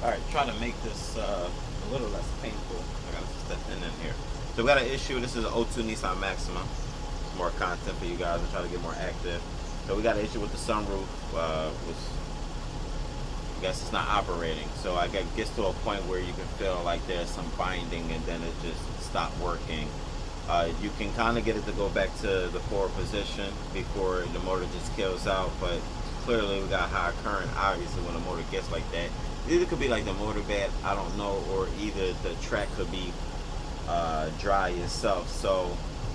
Alright, try to make this a little less painful. I gotta step in here. So we got an issue. This is an '02 Nissan Maxima. It's more content for you guys and try to get more active. So we got an issue with the sunroof. Which I guess it's not operating. So I guess it gets to a point where you can feel like there's some binding and then it just stopped working. You can kind of get it to go back to the forward position before the motor just kills out, but clearly we got high current. Obviously when the motor gets like that, either could be like the motor bad, I don't know, or either the track could be dry itself. So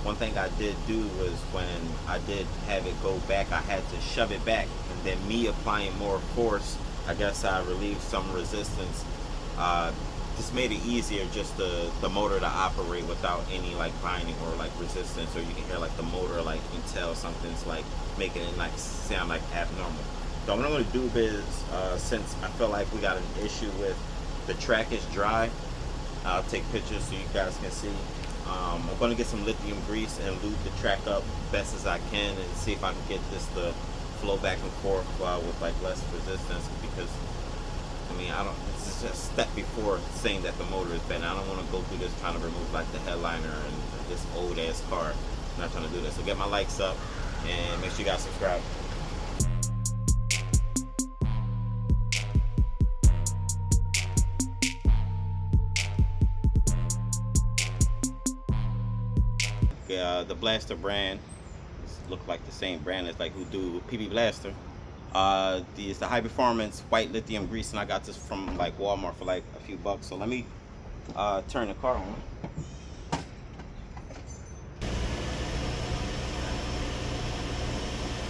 one thing I did do was when I did have it go back, I had to shove it back, and then me applying more force, I guess I relieved some resistance. Just made it easier just the motor to operate without any like binding or like resistance, or you can hear like the motor, like you can tell something's like making it like sound like abnormal. So what I'm going to do is, since I feel like we got an issue with the track is dry, I'll take pictures so you guys can see. I'm going to get some lithium grease and lube the track up best as I can and see if I can get this to flow back and forth with like less resistance, because I mean, this is just a step before saying that the motor is bad. I don't want to go through this trying to remove like the headliner and this old ass car. I'm not trying to do this. So get my likes up and make sure you guys subscribe. The Blaster brand look like the same brand as like who do PB Blaster. It's the high performance white lithium grease, and I got this from like Walmart for like a few bucks. So let me turn the car on.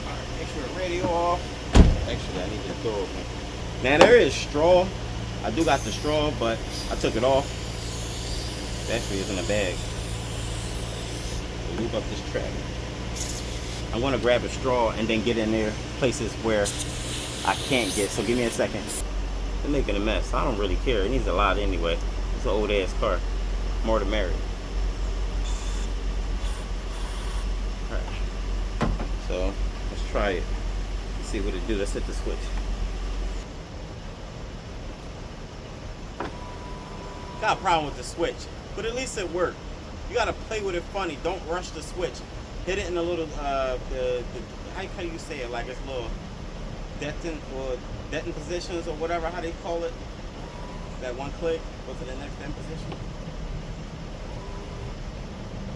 Alright, make sure the radio off. Actually, I need to throw it. Now there is straw. I do got the straw, but I took it off. It actually is in a bag. Move up this track. I'm gonna grab a straw and then get in there places where I can't get. So give me a second. They're making a mess. I don't really care. It needs a lot anyway. It's an old ass car. More to marry. Alright. So let's try it. Let's see what it do. Let's hit the switch. Got a problem with the switch, but at least it worked. You gotta play with it funny. Don't rush the switch. Hit it in a little how you say it, like it's little detent positions or whatever, how they call it. That one click, go to the next end position.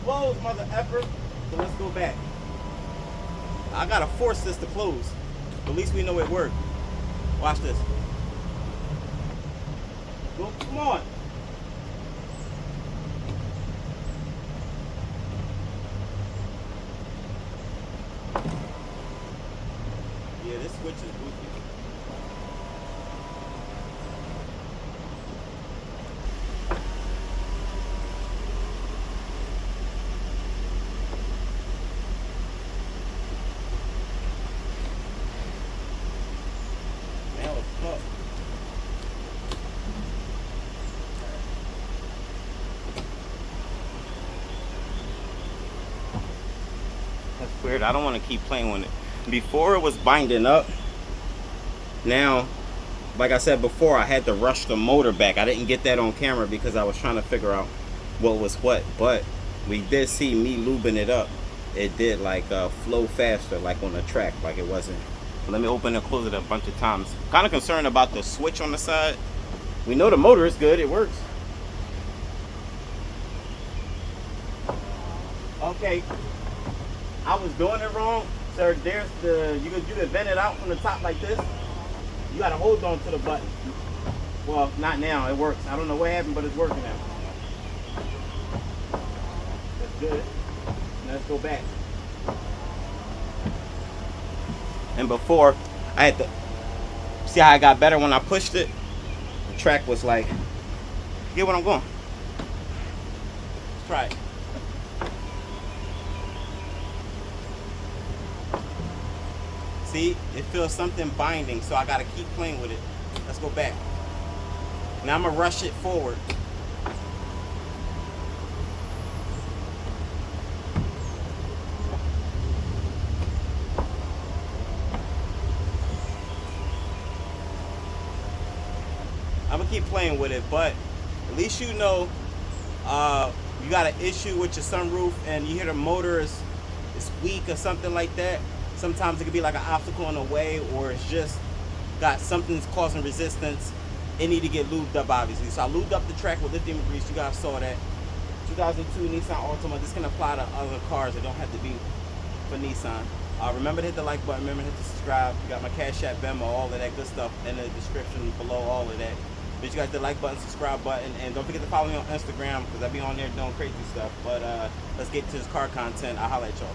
Close, mother effer. So let's go back. I gotta force this to close. At least we know it worked. Watch this. Go, come on. Yeah, this switch is goofy. Now it's up. That's weird. I don't want to keep playing with it. Before it was binding up. Now, like I said before, I had to rush the motor back. I didn't get that on camera because I was trying to figure out what was what, but we did see me lubing it up. It did like flow faster, like on the track, like it wasn't. Let me open and close it a bunch of times. Kind of concerned about the switch on the side. We know the motor is good, it works. Okay, I was doing it wrong. Sir, there's you can vent it out from the top like this. You gotta hold on to the button. Well, not now, it works. I don't know what happened, but it's working now. That's good. Now let's go back. And before, I had to, see how I got better when I pushed it? The track was like, get what I'm going. Let's try it. See, it feels something binding, so I gotta keep playing with it. Let's go back. Now I'm gonna rush it forward. I'm gonna keep playing with it, but at least you know you got an issue with your sunroof and you hear the motor is weak or something like that. Sometimes it could be like an obstacle in the way, or it's just got something that's causing resistance. It need to get lubed up, obviously. So I lubed up the track with lithium grease. You guys saw that. 2002 Nissan Altima. This can apply to other cars. It don't have to be for Nissan. Remember to hit the like button. Remember to hit the subscribe. You got my Cash App, Venmo, all of that good stuff in the description below. All of that. But you guys hit the like button, subscribe button, and don't forget to follow me on Instagram because I be on there doing crazy stuff. But let's get to this car content. I'll holler at y'all.